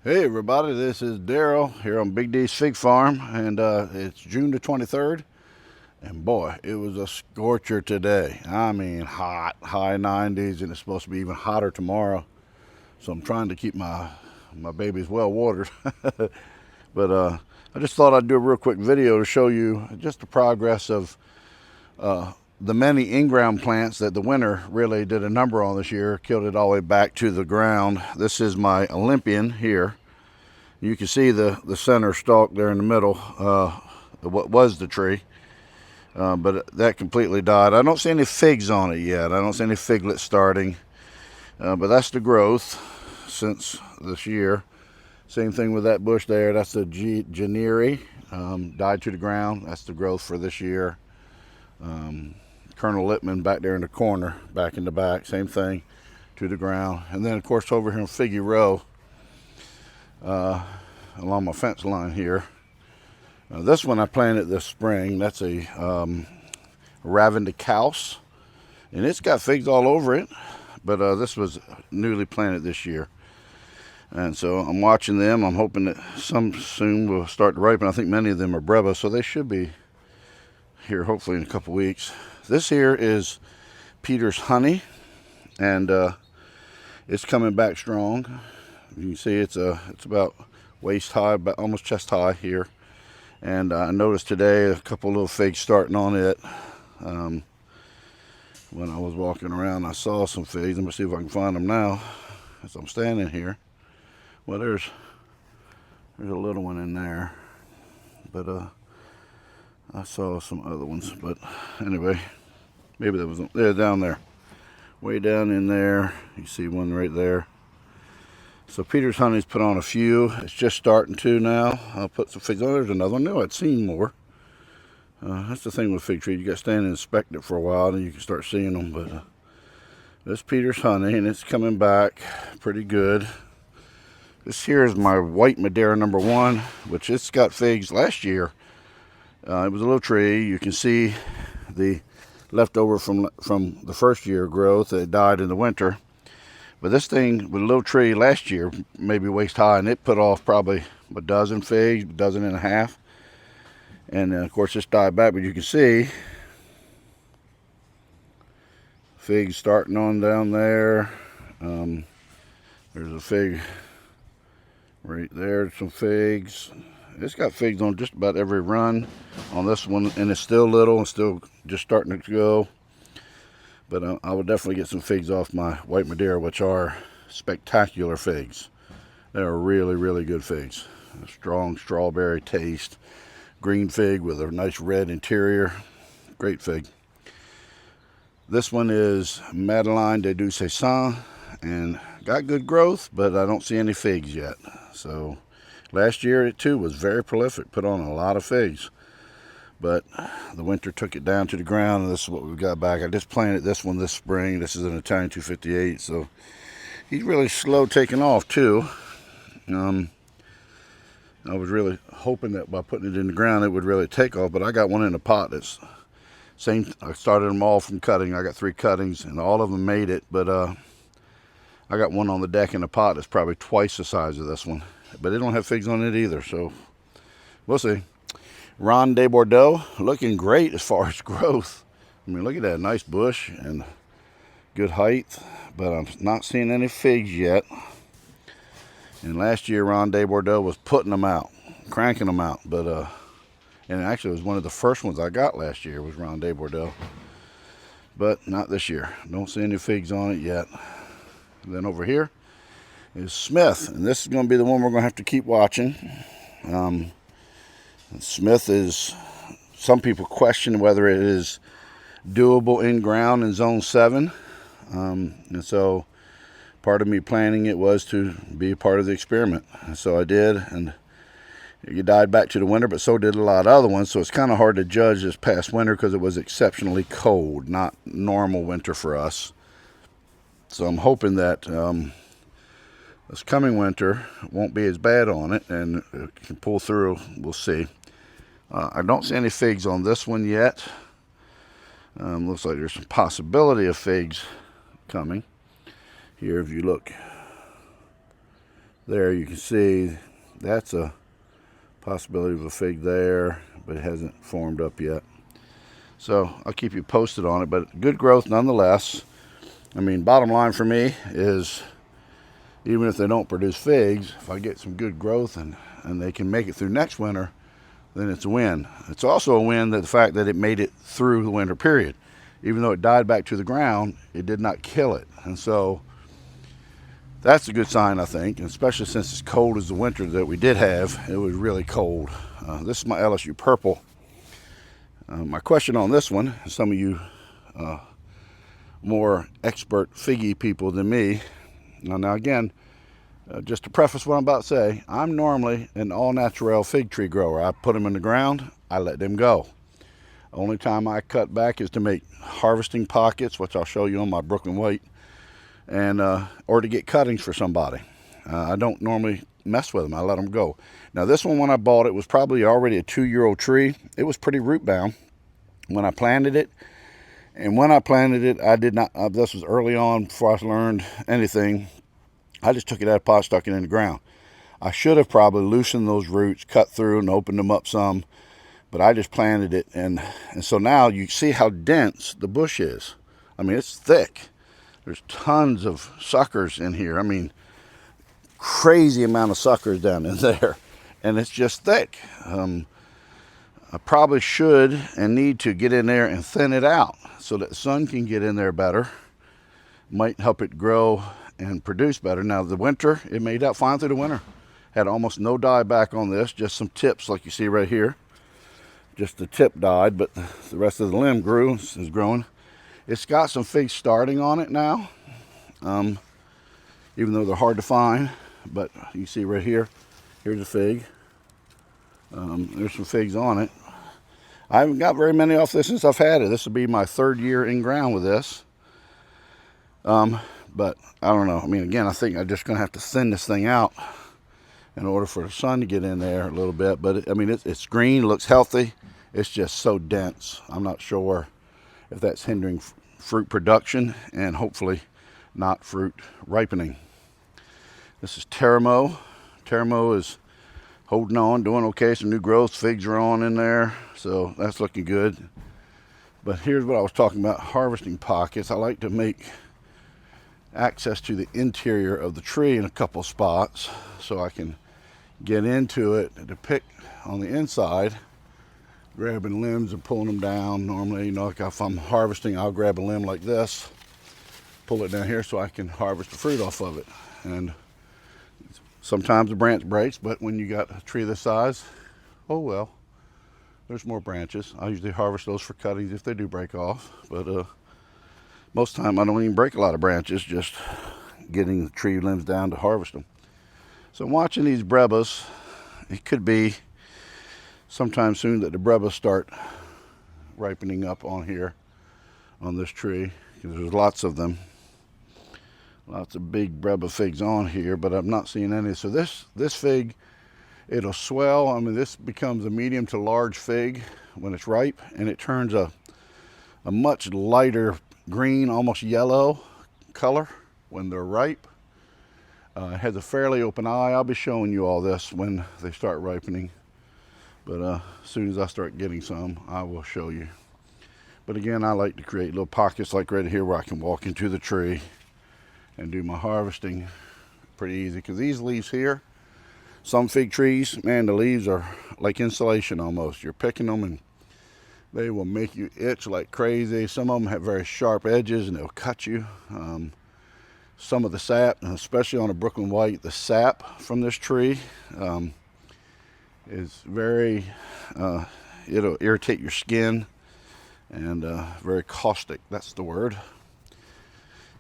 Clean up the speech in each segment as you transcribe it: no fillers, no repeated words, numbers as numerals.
Hey everybody, this is Daryl here on Big D's Fig Farm, and it's June the 23rd, and boy, it was a scorcher today. I mean, hot, high 90s, and it's supposed to be even hotter tomorrow. So I'm trying to keep my babies well watered. But I just thought I'd do a real quick video to show you just the progress of the many in-ground plants that the winter really did a number on this year, killed it all the way back to the ground. This is my Olympian here. You can see the center stalk there in the middle, what was the tree, but that completely died. I don't see any figs on it yet. I don't see any figlets starting, but that's the growth since this year. Same thing with that bush there. That's the Generi, died to the ground. That's the growth for this year. Colonel Lippman back there in the corner, back in the back, same thing, to the ground. And then of course over here in Figgy Row, along my fence line here, this one I planted this spring. That's a Ravenscaus, and it's got figs all over it, but this was newly planted this year. And so I'm watching them. I'm hoping that some soon will start to ripen. I think many of them are Breva, so they should be here hopefully in a couple weeks. This here is Peter's Honey, and it's coming back strong. You can see it's about waist high, about almost chest high here. And I noticed today a couple little figs starting on it. When I was walking around, I saw some figs. Let me see if I can find them now as I'm standing here. Well, there's a little one in there, but I saw some other ones. But anyway, maybe that was they're down there, way down in there. You see one right there. So Peter's Honey's put on a few. It's just starting to now. I'll put some figs on. There's another one. No, I'd seen more. That's the thing with fig tree. You got to stand and inspect it for a while, and you can start seeing them. But this Peter's Honey, and it's coming back pretty good. This here is my white Madeira #1, which it's got figs last year. It was a little tree. You can see the leftover from the first year growth. It died in the winter. But this thing with a little tree last year, maybe waist high, and it put off probably a dozen figs, a dozen and a half. And of course this died back, but you can see figs starting on down there. There's a fig right there, some figs. It's got figs on just about every run on this one, and it's still little and still just starting to go. But I will definitely get some figs off my white Madeira, which are spectacular figs. They're really, really good figs. A strong strawberry taste. Green fig with a nice red interior. Great fig. This one is Madeleine de Ducessan, and got good growth, but I don't see any figs yet. So last year it too was very prolific, put on a lot of figs. But the winter took it down to the ground, and this is what we've got back. I just planted this one this spring. This is an Italian 258, so he's really slow taking off too. I was really hoping that by putting it in the ground it would really take off, but I got one in a pot that's same. I started them all from cutting. I got 3 cuttings, and all of them made it, but I got one on the deck in a pot that's probably twice the size of this one, but it don't have figs on it either, so we'll see. Ronde de Bordeaux, looking great as far as growth. I mean, look at that, nice bush and good height, but I'm not seeing any figs yet. And last year, Ronde de Bordeaux was putting them out, cranking them out, but and actually it was one of the first ones I got last year was Ronde de Bordeaux, but not this year. Don't see any figs on it yet. And then over here is Smith, and this is going to be the one we're going to have to keep watching. Smith is, some people question whether it is doable in ground in zone 7, and so part of me planning it was to be a part of the experiment, and so I did, and it died back to the winter, but so did a lot of other ones. So it's kind of hard to judge this past winter because it was exceptionally cold, not normal winter for us. So I'm hoping that this coming winter won't be as bad on it, and it can pull through. We'll see. I don't see any figs on this one yet. Looks like there's some possibility of figs coming. Here, if you look There you can see that's a possibility of a fig there, but it hasn't formed up yet. So I'll keep you posted on it, but good growth nonetheless. I mean, bottom line for me is, even if they don't produce figs, if I get some good growth and they can make it through next winter, then it's a win. It's also a win that the fact that it made it through the winter period. Even though it died back to the ground, it did not kill it. And so that's a good sign, I think, and especially since it's cold as the winter that we did have. It was really cold. This is my LSU Purple. My question on this one, some of you more expert figgy people than me. Now again, just to preface what I'm about to say, I'm normally an all-natural fig tree grower. I put them in the ground, I let them go. Only time I cut back is to make harvesting pockets, which I'll show you on my Brooklyn White, and or to get cuttings for somebody. I don't normally mess with them. I let them go. Now this one, when I bought it, was probably already a 2-year-old tree. It was pretty root bound when I planted it. And when I planted it, I did not, this was early on before I learned anything. I just took it out of the pot, stuck it in the ground. I should have probably loosened those roots, cut through and opened them up some, but I just planted it. And so now you see how dense the bush is. I mean, it's thick. There's tons of suckers in here. I mean, crazy amount of suckers down in there. And it's just thick. I probably should and need to get in there and thin it out so that the sun can get in there better. Might help it grow and produce better. Now the winter, it made out fine through the winter. Had almost no dieback on this, just some tips like you see right here. Just the tip died, but the rest of the limb is growing. It's got some figs starting on it now, even though they're hard to find. But you see right here, here's a fig. There's some figs on it. I haven't got very many off this since I've had it. This will be my 3rd year in ground with this. But I don't know. I mean, again, I think I'm just going to have to thin this thing out in order for the sun to get in there a little bit. But I mean, it's green, looks healthy. It's just so dense. I'm not sure if that's hindering fruit production and hopefully not fruit ripening. This is Teramo. Teramo is holding on, doing okay. Some new growth, figs are on in there, so that's looking good. But here's what I was talking about, harvesting pockets. I like to make access to the interior of the tree in a couple spots so I can get into it to pick on the inside, grabbing limbs and pulling them down. Normally, you know, like if I'm harvesting, I'll grab a limb like this, pull it down here so I can harvest the fruit off of it. And sometimes the branch breaks, but when you got a tree this size, oh well, there's more branches. I usually harvest those for cuttings if they do break off, but most of the time I don't even break a lot of branches, just getting the tree limbs down to harvest them. So I'm watching these Brebas. It could be sometime soon that the Brebas start ripening up on here, on this tree, because there's lots of them. Lots of big Breba figs on here, but I'm not seeing any. So this fig, it'll swell. I mean, this becomes a medium to large fig when it's ripe, and it turns a much lighter green, almost yellow color when they're ripe. It has a fairly open eye. I'll be showing you all this when they start ripening. But as soon as I start getting some, I will show you. But again, I like to create little pockets like right here where I can walk into the tree and do my harvesting pretty easy. Because these leaves here, some fig trees, man, the leaves are like insulation almost. You're picking them and they will make you itch like crazy. Some of them have very sharp edges and they'll cut you. Some of the sap, and especially on a Brooklyn White, the sap from this tree is very, it'll irritate your skin and very caustic, that's the word.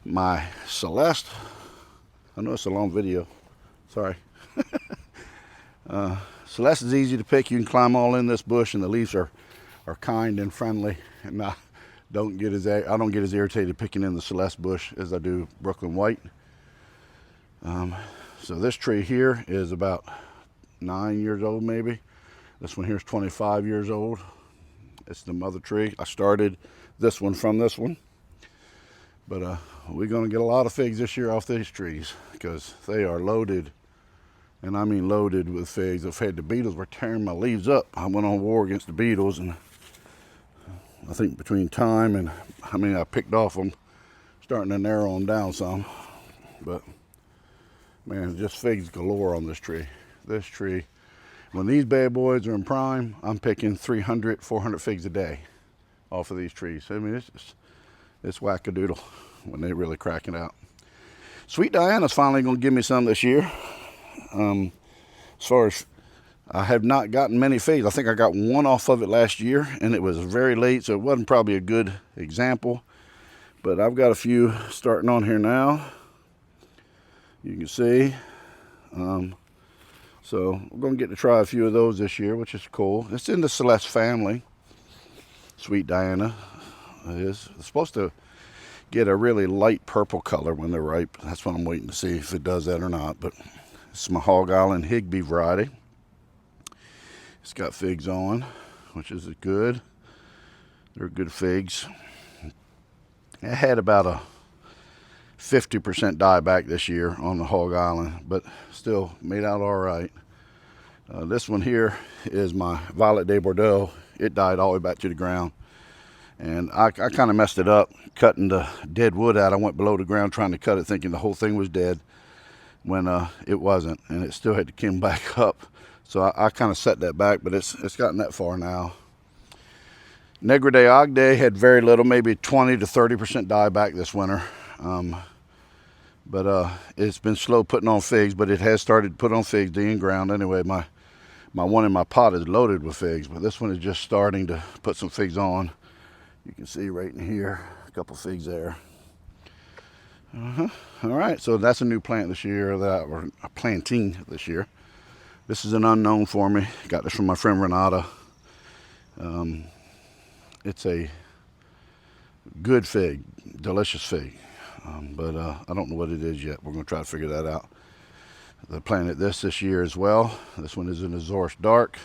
My Celeste, I know it's a long video, sorry. Celeste is easy to pick. You can climb all in this bush and the leaves are kind and friendly, and I don't get as irritated picking in the Celeste bush as I do Brooklyn White. So this tree here is about 9 years old maybe. This one here is 25 years old. It's the mother tree. I started this one from this one. But we're going to get a lot of figs this year off these trees because they are loaded And I mean loaded with figs. I've had the beetles were tearing my leaves up. I went on war against the beetles, and I think between time and I picked off them, starting to narrow them down some. But man, just figs galore on this tree. This tree, when these bad boys are in prime, I'm picking 300, 400 figs a day off of these trees. I mean, it's wackadoodle when they really crack it out. Sweet Diana's finally going to give me some this year. As far as I have not gotten many figs. I think I got one off of it last year, and it was very late, so it wasn't probably a good example. But I've got a few starting on here now. You can see. So we're going to get to try a few of those this year, which is cool. It's in the Celeste family. Sweet Diana is. It's supposed to get a really light purple color when they're ripe. That's what I'm waiting to see if it does that or not. But it's my Hog Island Higby variety. It's got figs on, which is good. They're good figs. It had about a 50% dieback this year on the Hog Island, but still made out all right. This one here is my Violet de Bordeaux. It died all the way back to the ground. And I kind of messed it up, cutting the dead wood out. I went below the ground trying to cut it, thinking the whole thing was dead, when it wasn't, and it still had to come back up. So I kind of set that back, but it's gotten that far now. Negre de Agde had very little, maybe 20 to 30% dieback this winter. But it's been slow putting on figs, but it has started to put on figs, the in-ground. Anyway, my one in my pot is loaded with figs, but this one is just starting to put some figs on. You can see right in here, a couple figs there. All right, so that's a new plant this year, or a planting this year. This is an unknown for me. Got this from my friend Renata. It's a good fig, delicious fig, but I don't know what it is yet. We're going to try to figure that out. I planted this year as well. This one is an Azores Dark.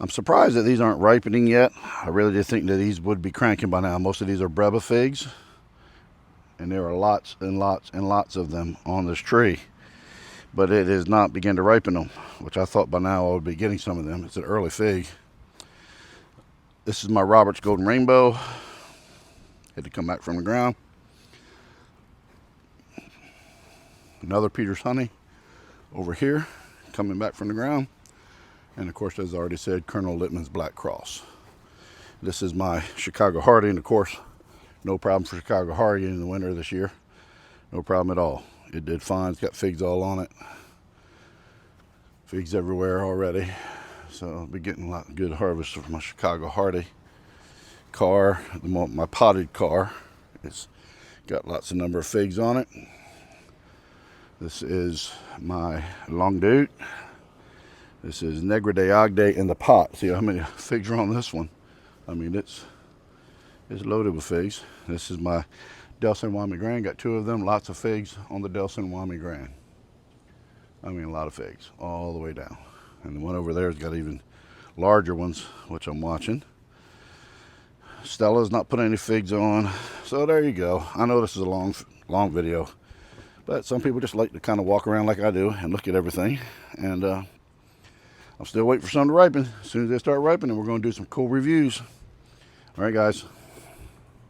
I'm surprised that these aren't ripening yet. I really did think that these would be cranking by now. Most of these are Breba figs, and there are lots and lots and lots of them on this tree. But it has not begun to ripen them, which I thought by now I would be getting some of them. It's an early fig. This is my Robert's Golden Rainbow. Had to come back from the ground. Another Peter's Honey over here, coming back from the ground. And of course, as I already said, Colonel Littman's Black Cross. This is my Chicago Hardy, and of course, no problem for Chicago Hardy in the winter this year. No problem at all. It did fine. It's got figs all on it. Figs everywhere already. So I'll be getting a lot of good harvest from my Chicago Hardy car. My potted car. It's got lots of number of figs on it. This is my Long Dute. This is Negre de Agde in the pot. See how many figs are on this one? I mean, it's loaded with figs. This is my Del San Juan Grand. Got two of them. Lots of figs on the Del San Juan Grand. I mean, a lot of figs all the way down. And the one over there has got even larger ones, which I'm watching. Stella's not putting any figs on. So there you go. I know this is a long video, but some people just like to kind of walk around like I do and look at everything. And I'm still waiting for some to ripen. As soon as they start ripening, we're going to do some cool reviews. All right, guys.